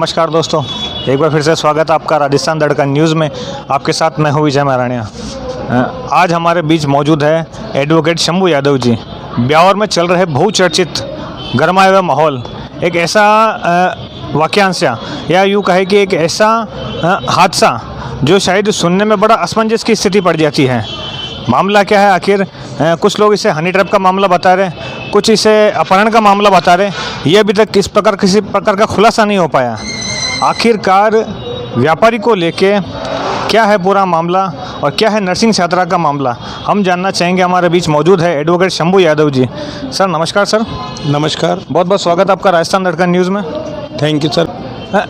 नमस्कार दोस्तों, एक बार फिर से स्वागत है आपका राजस्थान दड़कन न्यूज़ में। आपके साथ मैं हूँ विजय महाराणिया। आज हमारे बीच मौजूद है एडवोकेट शंभू यादव जी। ब्यावर में चल रहे बहुचर्चित गरमाए हुए माहौल, एक ऐसा वाक्यांश या यूँ कहे कि एक ऐसा हादसा जो शायद सुनने में बड़ा असमंजस की स्थिति पड़ जाती है। मामला क्या है आखिर? कुछ लोग इसे हनी ट्रैप का मामला बता रहे हैं, कुछ इसे अपहरण का मामला बता रहे हैं। ये अभी तक किसी प्रकार का खुलासा नहीं हो पाया। आखिरकार व्यापारी को लेके क्या है पूरा मामला और क्या है नर्सिंग छात्रा का मामला, हम जानना चाहेंगे। हमारे बीच मौजूद है एडवोकेट शंभू यादव जी। सर नमस्कार। सर नमस्कार, बहुत बहुत स्वागत आपका राजस्थान दड़कन न्यूज़ में। Thank you sir.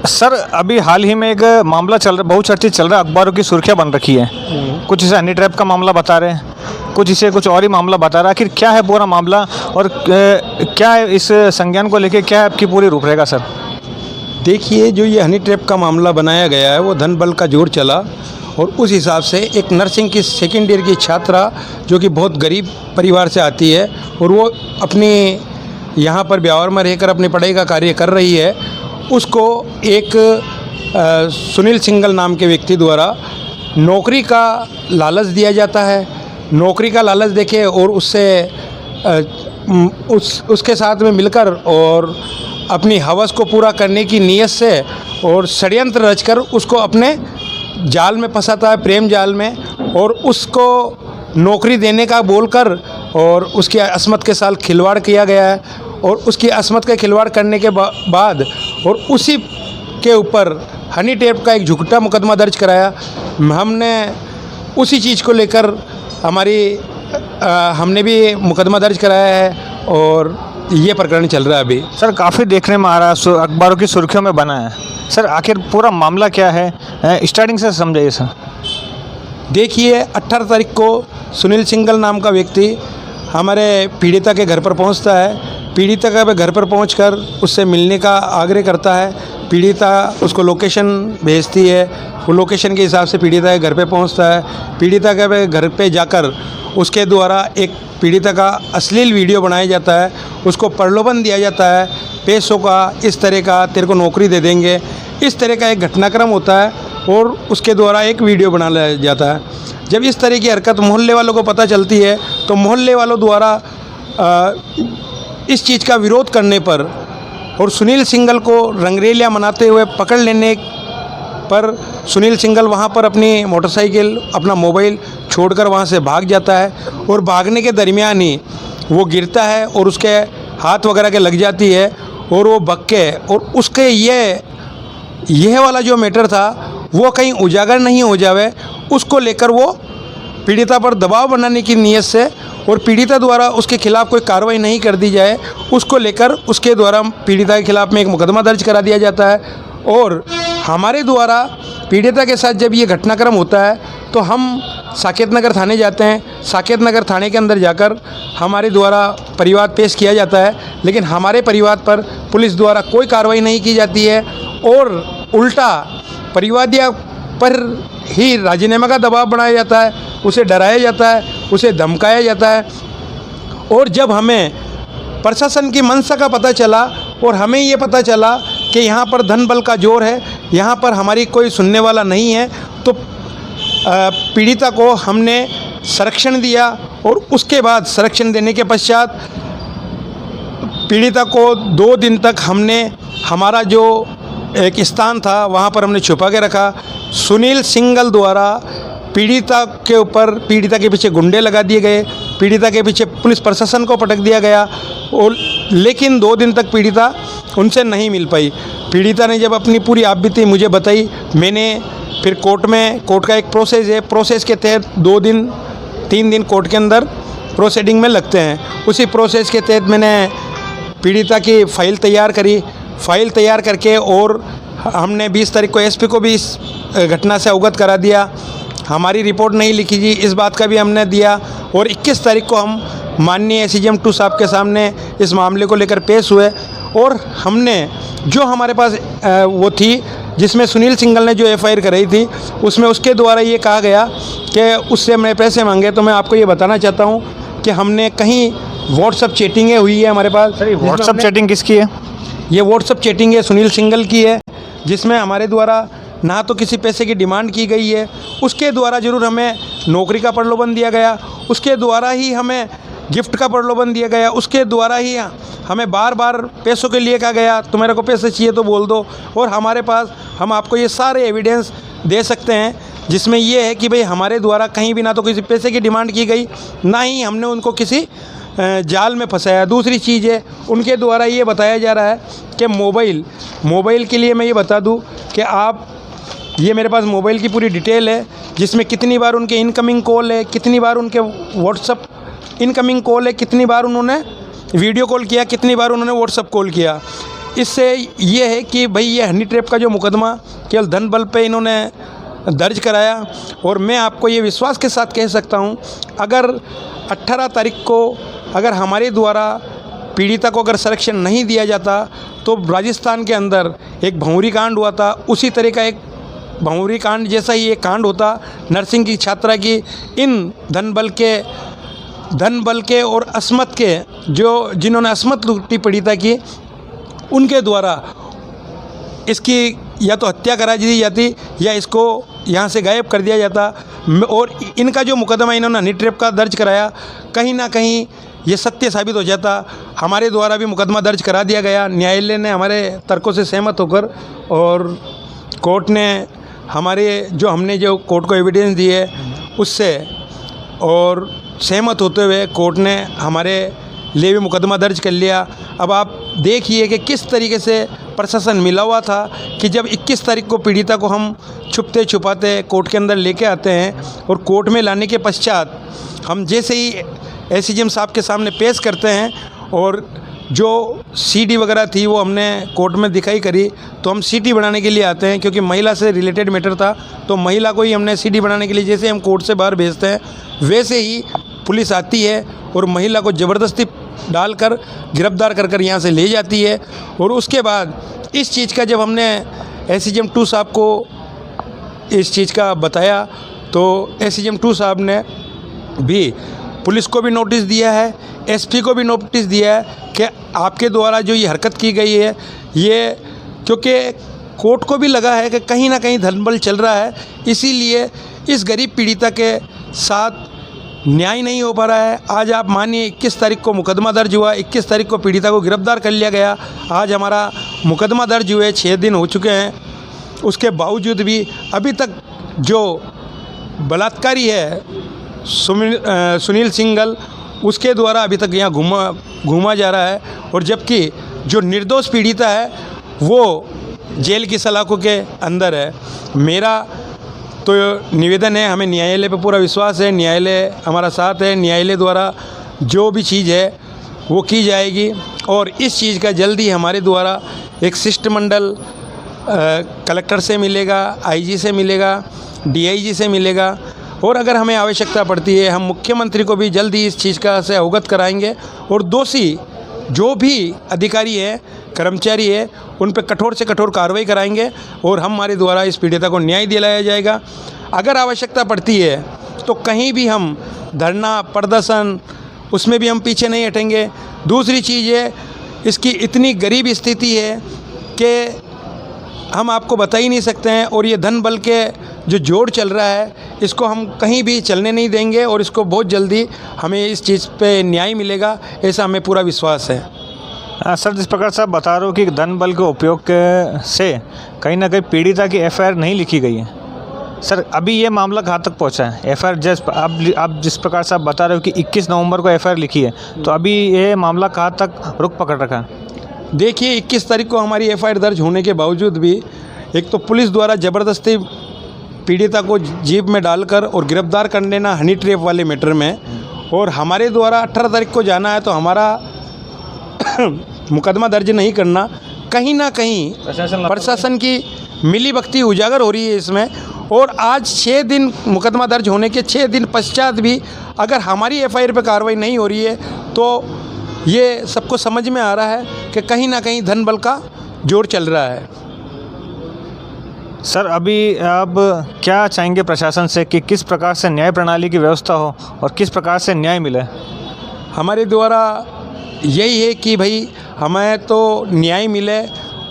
सर अभी हाल ही में एक मामला चल रहा, बहुचर्चित चल रहा है, अखबारों की सुर्खियाँ बन रखी है। कुछ इसे हनी ट्रैप का मामला बता रहे हैं, कुछ इसे कुछ और ही मामला बता रहा है। आखिर क्या है पूरा मामला और क्या है इस संज्ञान को लेके, क्या है आपकी पूरी रूपरेखा सर? देखिए, जो ये हनी ट्रैप का मामला बनाया गया है वो धन बल का जोर चला और उस हिसाब से एक नर्सिंग की सेकेंड ईयर की छात्रा जो कि बहुत गरीब परिवार से आती है और वो अपनी यहाँ पर ब्यावर में रहकर अपनी पढ़ाई का कार्य कर रही है, उसको एक सुनील सिंगल नाम के व्यक्ति द्वारा नौकरी का लालच दिया जाता है। नौकरी का लालच देके और उससे उसके साथ में मिलकर और अपनी हवस को पूरा करने की नीयत से और षड्यंत्र रचकर उसको अपने जाल में फंसाता है, प्रेम जाल में, और उसको नौकरी देने का बोलकर और उसकी अस्मत के साथ खिलवाड़ किया गया है। और उसकी अस्मत का खिलवाड़ करने के बाद और उसी के ऊपर हनी ट्रैप का एक झूठा मुकदमा दर्ज कराया। हमने उसी चीज़ को लेकर हमने भी मुकदमा दर्ज कराया है और ये प्रकरण चल रहा है अभी। सर काफ़ी देखने में आ रहा है, अखबारों की सुर्खियों में बना है। सर आखिर पूरा मामला क्या है, स्टार्टिंग से समझाइए सर। देखिए, 18 तारीख को सुनील सिंगल नाम का व्यक्ति हमारे पीड़िता के घर पर पहुंचता है। पीड़िता के घर पर पहुंचकर उससे मिलने का आग्रह करता है। पीड़िता उसको लोकेशन भेजती है, वो लोकेशन के हिसाब से पीड़िता के घर पे पहुंचता है। पीड़िता के घर पे जाकर उसके द्वारा एक पीड़िता का अश्लील वीडियो बनाया जाता है, उसको प्रलोभन दिया जाता है पैसों का, इस तरह का तेरे को नौकरी दे देंगे, इस तरह का एक घटनाक्रम होता है और उसके द्वारा एक वीडियो बना लिया जाता है। जब इस तरह की हरकत मोहल्ले वालों को पता चलती है तो मोहल्ले वालों द्वारा इस चीज़ का विरोध करने पर और सुनील सिंगल को रंगरेलियाँ मनाते हुए पकड़ लेने पर सुनील सिंगल वहाँ पर अपनी मोटरसाइकिल, अपना मोबाइल छोड़कर वहाँ से भाग जाता है और भागने के दरमियान ही वो गिरता है और उसके हाथ वगैरह के लग जाती है और वो बक के और उसके यह वाला जो मैटर था वो कहीं उजागर नहीं हो जावे, उसको लेकर वो पीड़िता पर दबाव बनाने की नीयत से और पीड़िता द्वारा उसके खिलाफ़ कोई कार्रवाई नहीं कर दी जाए, उसको लेकर उसके द्वारा पीड़िता के खिलाफ़ में एक मुकदमा दर्ज करा दिया जाता है। और हमारे द्वारा पीड़िता के साथ जब ये घटनाक्रम होता है तो हम साकेत नगर थाने जाते हैं। साकेत नगर थाने के अंदर जाकर हमारे द्वारा परिवाद पेश किया जाता है, लेकिन हमारे परिवाद पर पुलिस द्वारा कोई कार्रवाई नहीं की जाती है और उल्टा परिवादिया पर ही राजीनामा का दबाव बनाया जाता है, उसे डराया जाता है, उसे धमकाया जाता है। और जब हमें प्रशासन की मंशा का पता चला और हमें ये पता चला कि यहाँ पर धन बल का जोर है, यहाँ पर हमारी कोई सुनने वाला नहीं है, तो पीड़िता को हमने संरक्षण दिया और उसके बाद संरक्षण देने के पश्चात पीड़िता को 2 दिन तक हमने हमारा जो एक स्थान था वहाँ पर हमने छुपा के रखा। सुनील सिंगल द्वारा पीड़िता के ऊपर, पीड़िता के पीछे गुंडे लगा दिए गए, पीड़िता के पीछे पुलिस प्रशासन को पटक दिया गया और लेकिन 2 दिन तक पीड़िता उनसे नहीं मिल पाई। पीड़िता ने जब अपनी पूरी आपबीती मुझे बताई, मैंने फिर कोर्ट का एक प्रोसेस है, प्रोसेस के तहत 2 दिन 3 दिन कोर्ट के अंदर प्रोसीडिंग में लगते हैं। उसी प्रोसेस के तहत मैंने पीड़िता की फ़ाइल तैयार करी। फ़ाइल तैयार करके और हमने 20 तारीख को एसपी को भी इस घटना से अवगत करा दिया। हमारी रिपोर्ट नहीं लिखी जी, इस बात का भी हमने दिया और 21 तारीख को हम माननीय SCM 2 साहब के सामने इस मामले को लेकर पेश हुए और हमने जो हमारे पास वो थी जिसमें सुनील सिंगल ने जो FIR कराई थी उसमें उसके द्वारा ये कहा गया कि उससे मैंने पैसे मांगे। तो मैं आपको ये बताना चाहता हूँ कि हमने कहीं व्हाट्सअप चैटिंगें हुई है हमारे पास। व्हाट्सअप चैटिंग किसकी है? ये व्हाट्सअप चैटिंग है सुनील सिंगल की है। जिसमें हमारे द्वारा ना तो किसी पैसे की डिमांड की गई है, उसके द्वारा ज़रूर हमें नौकरी का प्रलोभन दिया गया, उसके द्वारा ही हमें गिफ्ट का प्रलोभन दिया गया, उसके द्वारा ही हमें बार बार पैसों के लिए कहा गया तुम्हारे को पैसे चाहिए तो बोल दो। और हमारे पास हम आपको ये सारे एविडेंस दे सकते हैं जिसमें ये है कि भाई हमारे द्वारा कहीं भी ना तो किसी पैसे की डिमांड की गई, ना ही हमने उनको किसी जाल में फंसाया। दूसरी चीज़ है, उनके द्वारा ये बताया जा रहा है कि मोबाइल के लिए मैं ये बता दूं कि आप ये मेरे पास मोबाइल की पूरी डिटेल है जिसमें कितनी बार उनके इनकमिंग कॉल है, कितनी बार उनके व्हाट्सअप इनकमिंग कॉल है, कितनी बार उन्होंने वीडियो कॉल किया, कितनी बार उन्होंने व्हाट्सअप कॉल किया। इससे ये है कि भाई ये हनी ट्रैप का जो मुकदमा केवल धन बल पे इन्होंने दर्ज कराया। और मैं आपको ये विश्वास के साथ कह सकता हूँ, अगर 18 तारीख को अगर हमारे द्वारा पीड़िता को अगर संरक्षण नहीं दिया जाता तो राजस्थान के अंदर एक भंवरी कांड हुआ था, उसी तरह का एक भंवरी कांड जैसा ही एक कांड होता नर्सिंग की छात्रा की इन धन बल के और अस्मत के जिन्होंने अस्मत लूटी पीड़िता की, उनके द्वारा इसकी या तो हत्या करा दी जाती या इसको यहाँ से गायब कर दिया जाता। और इनका जो मुकदमा इन्होंने हनी ट्रैप का दर्ज कराया, कहीं ना कहीं ये सत्य साबित हो जाता। हमारे द्वारा भी मुकदमा दर्ज करा दिया गया, न्यायालय ने हमारे तर्कों से सहमत होकर और कोर्ट ने हमने जो कोर्ट को एविडेंस दी है उससे और सहमत होते हुए कोर्ट ने हमारे लिए भी मुकदमा दर्ज कर लिया। अब आप देखिए कि किस तरीके से प्रशासन मिला हुआ था कि जब 21 तारीख को पीड़िता को हम छुपते छुपाते कोर्ट के अंदर लेके आते हैं और कोर्ट में लाने के पश्चात हम जैसे ही एसीजेएम साहब के सामने पेश करते हैं और जो सीडी वगैरह थी वो हमने कोर्ट में दिखाई करी, तो हम सीडी बनाने के लिए आते हैं क्योंकि महिला से रिलेटेड मैटर था, तो महिला को ही हमने सीडी बनाने के लिए जैसे हम कोर्ट से बाहर भेजते हैं वैसे ही पुलिस आती है और महिला को ज़बरदस्ती डालकर गिरफ्तार कर यहाँ से ले जाती है। और उसके बाद इस चीज़ का जब हमने एसीजेएम 2 साहब को इस चीज़ का बताया तो एसीजेएम 2 साहब ने भी पुलिस को भी नोटिस दिया है, एसपी को भी नोटिस दिया है कि आपके द्वारा जो ये हरकत की गई है ये, क्योंकि कोर्ट को भी लगा है कि कहीं ना कहीं धनबल चल रहा है, इसीलिए इस गरीब पीड़िता के साथ न्याय नहीं हो पा रहा है। आज आप मानिए 21 तारीख को मुकदमा दर्ज हुआ, 21 तारीख को पीड़िता को गिरफ्तार कर लिया गया, आज हमारा मुकदमा दर्ज हुए 6 दिन हो चुके हैं, उसके बावजूद भी अभी तक जो बलात्कारी है सुनील सिंघल उसके द्वारा अभी तक यहाँ घूमा जा रहा है, और जबकि जो निर्दोष पीड़िता है वो जेल की सलाखों के अंदर है। मेरा तो निवेदन है, हमें न्यायालय पे पूरा विश्वास है, न्यायालय हमारा साथ है, न्यायालय द्वारा जो भी चीज़ है वो की जाएगी और इस चीज़ का जल्दी हमारे द्वारा एक शिष्टमंडल कलेक्टर से मिलेगा, आईजी से मिलेगा, डीआईजी से मिलेगा, और अगर हमें आवश्यकता पड़ती है हम मुख्यमंत्री को भी जल्दी इस चीज़ का से अवगत कराएंगे और दोषी जो भी अधिकारी है, कर्मचारी है, उन पर कठोर से कठोर कार्रवाई कराएंगे और हमारे द्वारा इस पीड़िता को न्याय दिलाया जाएगा। अगर आवश्यकता पड़ती है तो कहीं भी हम धरना प्रदर्शन उसमें भी हम पीछे नहीं हटेंगे। दूसरी चीज़ है, इसकी इतनी गरीब स्थिति है कि हम आपको बता ही नहीं सकते हैं, और ये धन बल के जो जोड़ चल रहा है इसको हम कहीं भी चलने नहीं देंगे और इसको बहुत जल्दी हमें इस चीज़ पे न्याय मिलेगा, ऐसा हमें पूरा विश्वास है। सर, जिस प्रकार से आप बता रहे हो कि धन बल के उपयोग से कहीं ना कहीं पीड़िता की एफआईआर नहीं लिखी गई है, सर अभी ये मामला कहाँ तक पहुँचा है? एफआईआर जस्ट आप जिस प्रकार से आप बता रहे हो कि 21 नवंबर को एफआईआर लिखी है, तो अभी ये मामला कहाँ तक रुक पकड़ रखा है? देखिए 21 तारीख को हमारी एफआईआर दर्ज होने के बावजूद भी एक तो पुलिस द्वारा ज़बरदस्ती पीड़िता को जीप में डालकर और गिरफ्तार कर लेना हनी ट्रैप वाले मैटर में, और हमारे द्वारा 18 तारीख को जाना है तो हमारा मुकदमा दर्ज नहीं करना, कहीं ना कहीं प्रशासन की मिलीभगती उजागर हो रही है इसमें। और आज 6 दिन मुकदमा दर्ज होने के 6 दिन पश्चात भी अगर हमारी एफआईआर पे कार्रवाई नहीं हो रही है तो ये सबको समझ में आ रहा है कि कहीं ना कहीं धन बल का जोर चल रहा है। सर अभी आप क्या चाहेंगे प्रशासन से कि किस प्रकार से न्याय प्रणाली की व्यवस्था हो और किस प्रकार से न्याय मिले? हमारे द्वारा यही है कि भाई हमें तो न्याय मिले,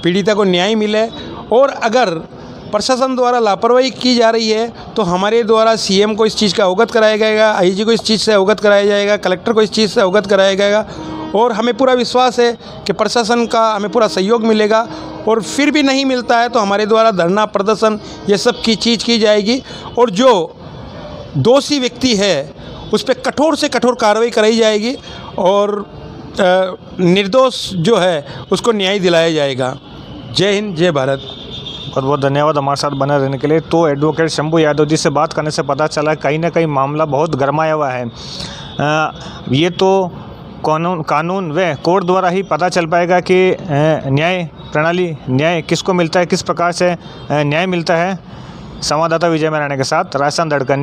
पीड़िता को न्याय मिले, और अगर प्रशासन द्वारा लापरवाही की जा रही है तो हमारे द्वारा सीएम को इस चीज़ का अवगत कराया जाएगा, आईजी को इस चीज़ से अवगत कराया जाएगा, कलेक्टर को इस चीज़ से अवगत कराया जाएगा। और हमें पूरा विश्वास है कि प्रशासन का हमें पूरा सहयोग मिलेगा। और फिर भी नहीं मिलता है तो हमारे द्वारा धरना प्रदर्शन ये सब की चीज़ की जाएगी। और जो दोषी व्यक्ति है उस पर कठोर से कठोर कार्रवाई कराई जाएगी और निर्दोष जो है उसको न्याय दिलाया जाएगा। जय हिंद, जय भारत। बहुत बहुत धन्यवाद हमारे साथ बने रहने के लिए। तो एडवोकेट शंभू यादव जी से बात करने से पता चला कहीं ना कहीं मामला बहुत गरमाया हुआ है। ये तो कानून व कोर्ट द्वारा ही पता चल पाएगा कि न्याय प्रणाली, न्याय किसको मिलता है, किस प्रकार से न्याय मिलता है। संवाददाता विजय मराणे के साथ राजस्थान धड़कन।